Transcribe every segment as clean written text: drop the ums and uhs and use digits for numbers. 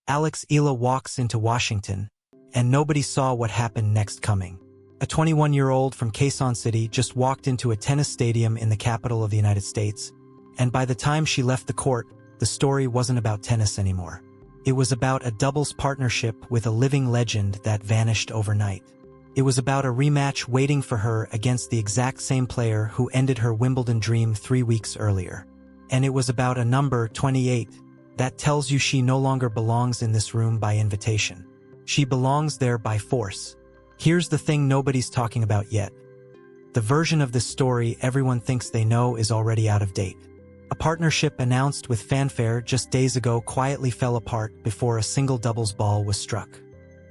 Eala walks into Washington, and nobody saw what happened next coming. A 21-year-old from Quezon City just walked into a tennis stadium in the capital of the United States, and by the time she left the court, the story wasn't about tennis anymore. It was about a doubles partnership with a living legend that vanished overnight. It was about a rematch waiting for her against the exact same player who ended her Wimbledon dream 3 weeks earlier. And it was about a number 28 that tells you she no longer belongs in this room by invitation. She belongs there by force. Here's the thing nobody's talking about yet. The version of this story everyone thinks they know is already out of date. A partnership announced with fanfare just days ago quietly fell apart before a single doubles ball was struck.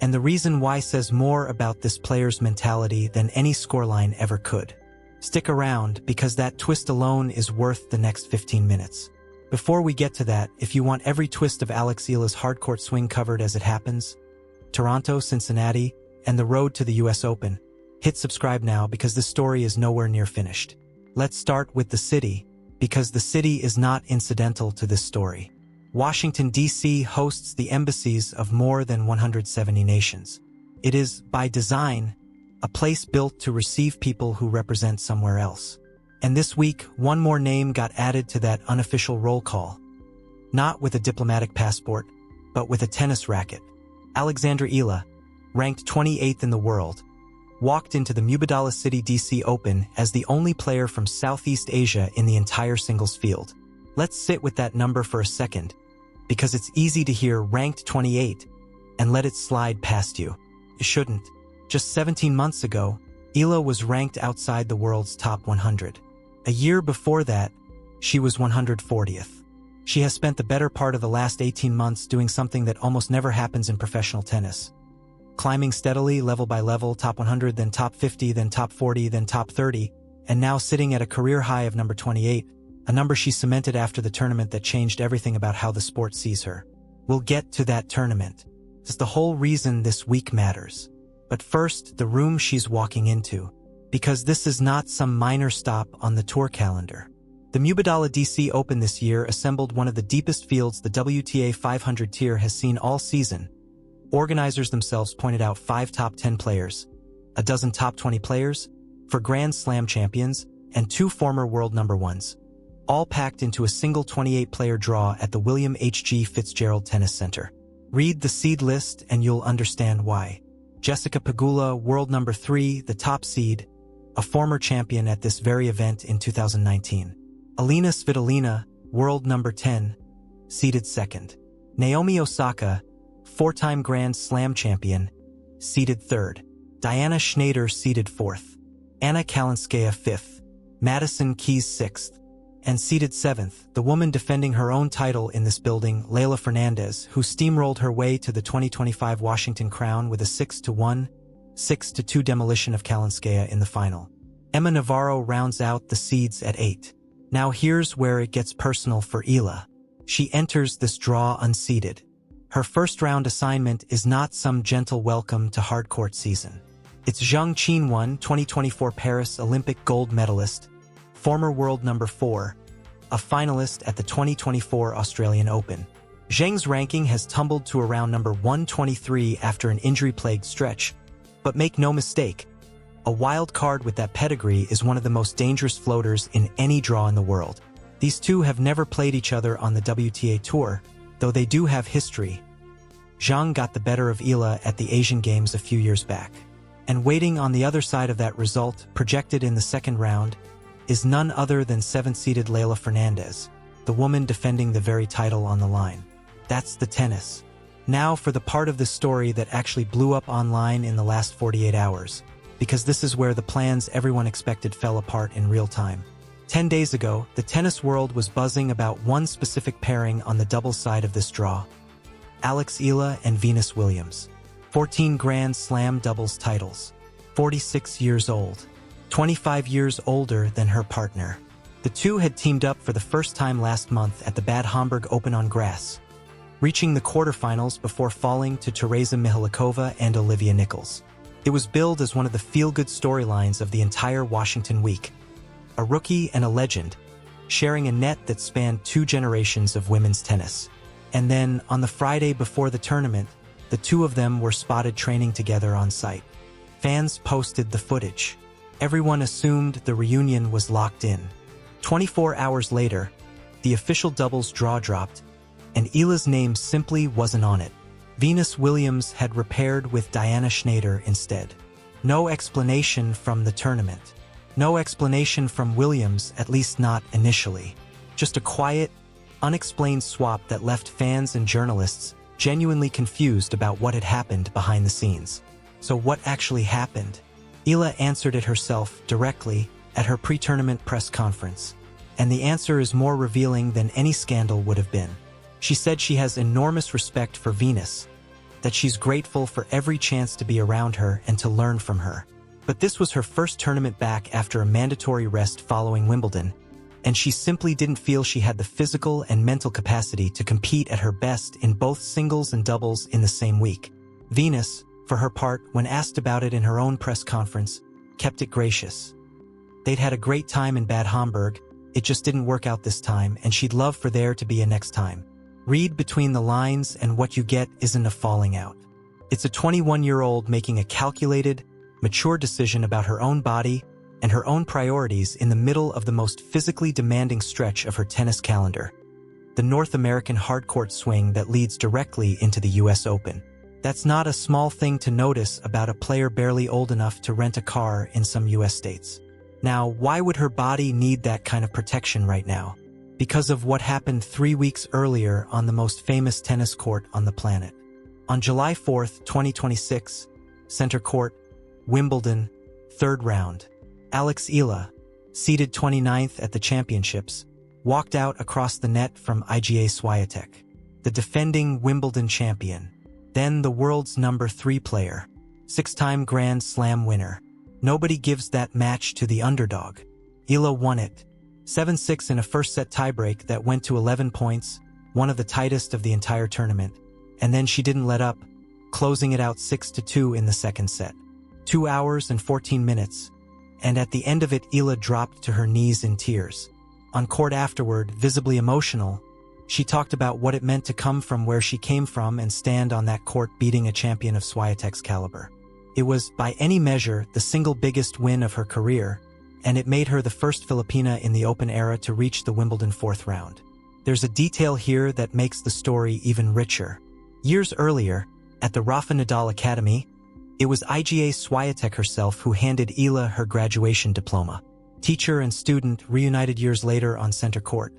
And the reason why says more about this player's mentality than any scoreline ever could. Stick around, because that twist alone is worth the next 15 minutes. Before we get to that, if you want every twist of Eala's hardcourt swing covered as it happens, Toronto, Cincinnati, and the road to the US Open, hit subscribe now because this story is nowhere near finished. Let's start with the city, because the city is not incidental to this story. Washington, D.C. hosts the embassies of more than 170 nations. It is, by design, a place built to receive people who represent somewhere else. And this week, one more name got added to that unofficial roll call. Not with a diplomatic passport, but with a tennis racket. Eala, ranked 28th in the world, walked into the Mubadala Citi DC Open as the only player from Southeast Asia in the entire singles field. Let's sit with that number for a second, because it's easy to hear ranked 28 and let it slide past you. It shouldn't. Just 17 months ago, Eala was ranked outside the world's top 100. A year before that, she was 140th. She has spent the better part of the last 18 months doing something that almost never happens in professional tennis. Climbing steadily, level by level, top 100, then top 50, then top 40, then top 30, and now sitting at a career high of number 28, a number she cemented after the tournament that changed everything about how the sport sees her. We'll get to that tournament. It's the whole reason this week matters. But first, the room she's walking into, because this is not some minor stop on the tour calendar. The Mubadala DC Open this year assembled one of the deepest fields the WTA 500 tier has seen all season. Organizers themselves pointed out 5 top 10 players, a dozen top 20 players, for Grand Slam champions, and 2 former world number ones, all packed into a single 28-player draw at the William H.G. Fitzgerald Tennis Center. Read the seed list and you'll understand why. Jessica Pegula, world number 3, the top seed, a former champion at this very event in 2019. Alina Svitolina, world number 10, seeded 2nd. Naomi Osaka, 4-time Grand Slam champion, seeded 3rd. Diana Schneider seeded 4th. Anna Kalinskaya 5th. Madison Keys 6th. And seeded 7th, the woman defending her own title in this building, Leylah Fernandez, who steamrolled her way to the 2025 Washington crown with a 6-1, 6-2 demolition of Kalinskaya in the final. Emma Navarro rounds out the seeds at 8. Now here's where it gets personal for Eala. She enters this draw unseeded. Her first-round assignment is not some gentle welcome to hardcourt season. It's Zheng Qinwen, 2024 Paris Olympic gold medalist, former world number 4, a finalist at the 2024 Australian Open. Zheng's ranking has tumbled to around number 123 after an injury-plagued stretch. But make no mistake, a wild card with that pedigree is one of the most dangerous floaters in any draw in the world. These two have never played each other on the WTA Tour, though they do have history. Zheng got the better of Eala at the Asian Games a few years back. And waiting on the other side of that result, projected in the second round, is none other than 7th-seeded Leylah Fernandez, the woman defending the very title on the line. That's the tennis. Now for the part of the story that actually blew up online in the last 48 hours, because this is where the plans everyone expected fell apart in real time. 10 days ago, the tennis world was buzzing about one specific pairing on the doubles side of this draw. Eala and Venus Williams. 14 Grand Slam doubles titles. 46 years old. 25 years older than her partner. The two had teamed up for the first time last month at the Bad Homburg Open on grass, reaching the quarterfinals before falling to Teresa Mihalakova and Olivia Nichols. It was billed as one of the feel-good storylines of the entire Washington week. A rookie and a legend, sharing a net that spanned 2 generations of women's tennis. And then, on the Friday before the tournament, the two of them were spotted training together on site. Fans posted the footage. Everyone assumed the reunion was locked in. 24 hours later, the official doubles draw dropped, and Eala's name simply wasn't on it. Venus Williams had repaired with Diana Schneider instead. No explanation from the tournament. No explanation from Williams, at least not initially. Just a quiet, unexplained swap that left fans and journalists genuinely confused about what had happened behind the scenes. So what actually happened? Eala answered it herself directly at her pre-tournament press conference. And the answer is more revealing than any scandal would have been. She said she has enormous respect for Venus, that she's grateful for every chance to be around her and to learn from her. But this was her first tournament back after a mandatory rest following Wimbledon, and she simply didn't feel she had the physical and mental capacity to compete at her best in both singles and doubles in the same week. Venus, for her part, when asked about it in her own press conference, kept it gracious. They'd had a great time in Bad Homburg, it just didn't work out this time, and she'd love for there to be a next time. Read between the lines, and what you get isn't a falling out. It's a 21-year-old making a calculated, mature decision about her own body and her own priorities in the middle of the most physically demanding stretch of her tennis calendar, the North American hardcourt swing that leads directly into the US Open. That's not a small thing to notice about a player barely old enough to rent a car in some US states. Now, why would her body need that kind of protection right now? Because of what happened 3 weeks earlier on the most famous tennis court on the planet. On July 4th, 2026, Center Court, Wimbledon, third round. Alex Eala, seeded 29th at the championships, walked out across the net from Iga Swiatek, the defending Wimbledon champion, then the world's number 3 player, 6-time Grand Slam winner. Nobody gives that match to the underdog. Eala won it, 7-6 in a first-set tiebreak that went to 11 points, one of the tightest of the entire tournament, and then she didn't let up, closing it out 6-2 in the second set. 2 hours and 14 minutes, and at the end of it Eala dropped to her knees in tears. On court afterward, visibly emotional, she talked about what it meant to come from where she came from and stand on that court beating a champion of Swiatek's caliber. It was, by any measure, the single biggest win of her career, and it made her the first Filipina in the Open era to reach the Wimbledon fourth round. There's a detail here that makes the story even richer. Years earlier, at the Rafa Nadal Academy, it was Iga Swiatek herself who handed Eala her graduation diploma. Teacher and student reunited years later on center court,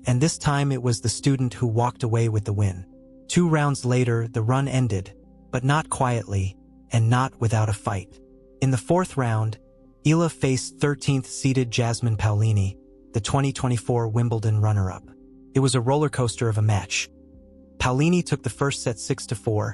and this time it was the student who walked away with the win. 2 rounds later, the run ended, but not quietly, and not without a fight. In the fourth round, Eala faced 13th seeded Jasmine Paolini, the 2024 Wimbledon runner-up. It was a roller coaster of a match. Paolini took the first set 6-4.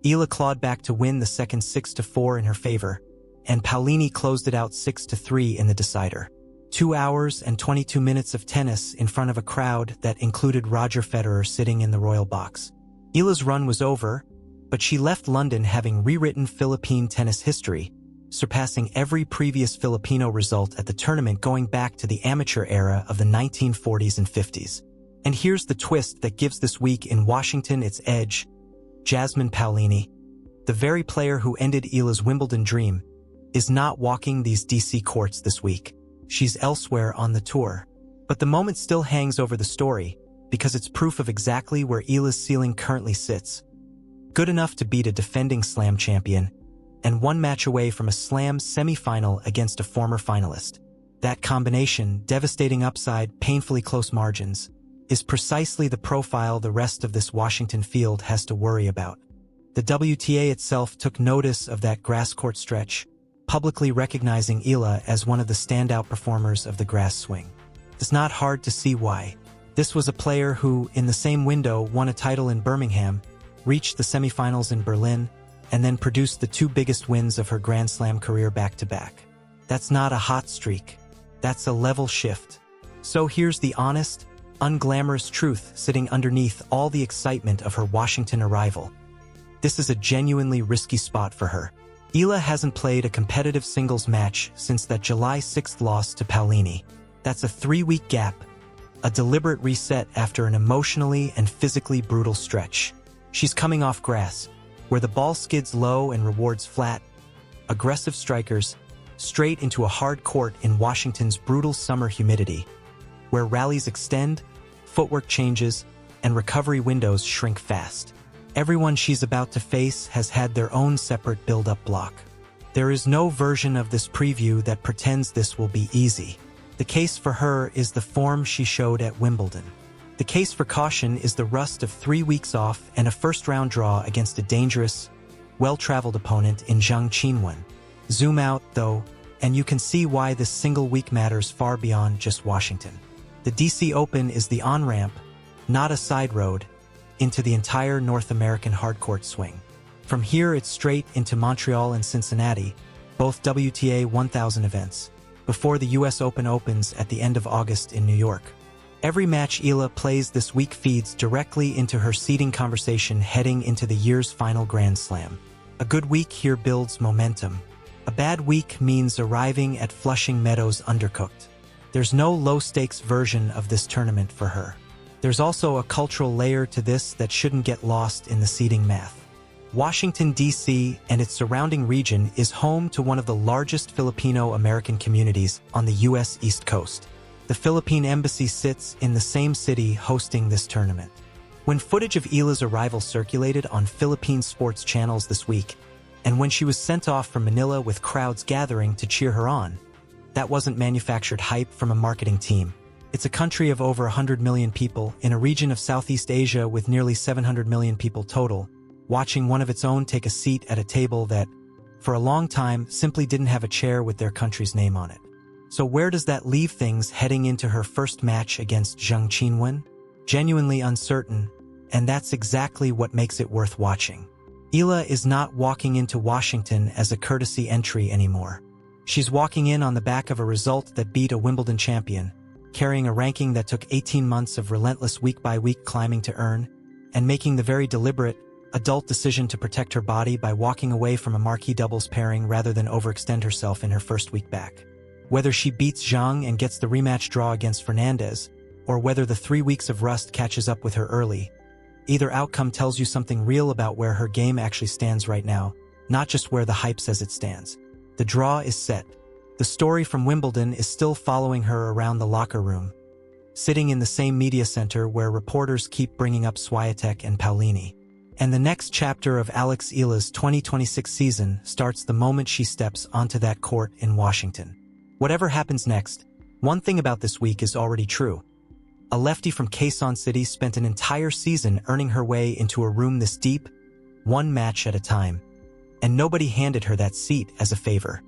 Eala clawed back to win the second 6-4 in her favor, and Paolini closed it out 6-3 in the decider. 2 hours and 22 minutes of tennis in front of a crowd that included Roger Federer sitting in the royal box. Eala's run was over, but she left London having rewritten Philippine tennis history, surpassing every previous Filipino result at the tournament going back to the amateur era of the 1940s and 50s. And here's the twist that gives this week in Washington its edge. Jasmine Paolini, the very player who ended Eala's Wimbledon dream, is not walking these DC courts this week. She's elsewhere on the tour. But the moment still hangs over the story, because it's proof of exactly where Eala's ceiling currently sits. Good enough to beat a defending Slam champion, and 1 match away from a Slam semi-final against a former finalist. That combination, devastating upside, painfully close margins, is precisely the profile the rest of this Washington field has to worry about. The WTA itself took notice of that grass court stretch, publicly recognizing Eala as one of the standout performers of the grass swing. It's not hard to see why. This was a player who, in the same window, won a title in Birmingham, reached the semifinals in Berlin, and then produced the 2 biggest wins of her Grand Slam career back-to-back. That's not a hot streak. That's a level shift. So here's the honest, unglamorous truth sitting underneath all the excitement of her Washington arrival. This is a genuinely risky spot for her. Eala hasn't played a competitive singles match since that July 6th loss to Paolini. That's a 3-week gap, a deliberate reset after an emotionally and physically brutal stretch. She's coming off grass, where the ball skids low and rewards flat, aggressive strikers, straight into a hard court in Washington's brutal summer humidity, where rallies extend, footwork changes, and recovery windows shrink fast. Everyone she's about to face has had their own separate build-up block. There is no version of this preview that pretends this will be easy. The case for her is the form she showed at Wimbledon. The case for caution is the rust of 3 weeks off and a first-round draw against a dangerous, well-traveled opponent in Zheng Qinwen. Zoom out, though, and you can see why this single week matters far beyond just Washington. The DC Open is the on-ramp, not a side road, into the entire North American hardcourt swing. From here, it's straight into Montreal and Cincinnati, both WTA 1000 events, before the US Open opens at the end of August in New York. Every match Eala plays this week feeds directly into her seeding conversation heading into the year's final Grand Slam. A good week here builds momentum. A bad week means arriving at Flushing Meadows undercooked. There's no low-stakes version of this tournament for her. There's also a cultural layer to this that shouldn't get lost in the seeding math. Washington, D.C. and its surrounding region is home to one of the largest Filipino-American communities on the U.S. East Coast. The Philippine Embassy sits in the same city hosting this tournament. When footage of Eala's arrival circulated on Philippine sports channels this week, and when she was sent off from Manila with crowds gathering to cheer her on, that wasn't manufactured hype from a marketing team. It's a country of over 100 million people in a region of Southeast Asia with nearly 700 million people total, watching one of its own take a seat at a table that, for a long time, simply didn't have a chair with their country's name on it. So where does that leave things heading into her first match against Zheng Qinwen? Genuinely uncertain, and that's exactly what makes it worth watching. Eala is not walking into Washington as a courtesy entry anymore. She's walking in on the back of a result that beat a Wimbledon champion, carrying a ranking that took 18 months of relentless week-by-week climbing to earn, and making the very deliberate, adult decision to protect her body by walking away from a marquee doubles pairing rather than overextend herself in her first week back. Whether she beats Zheng and gets the rematch draw against Fernandez, or whether the 3 weeks of rust catches up with her early, either outcome tells you something real about where her game actually stands right now, not just where the hype says it stands. The draw is set. The story from Wimbledon is still following her around the locker room, sitting in the same media center where reporters keep bringing up Swiatek and Paolini. And the next chapter of Alex Eala's 2026 season starts the moment she steps onto that court in Washington. Whatever happens next, one thing about this week is already true. A lefty from Quezon City spent an entire season earning her way into a room this deep, one match at a time. And nobody handed her that seat as a favor.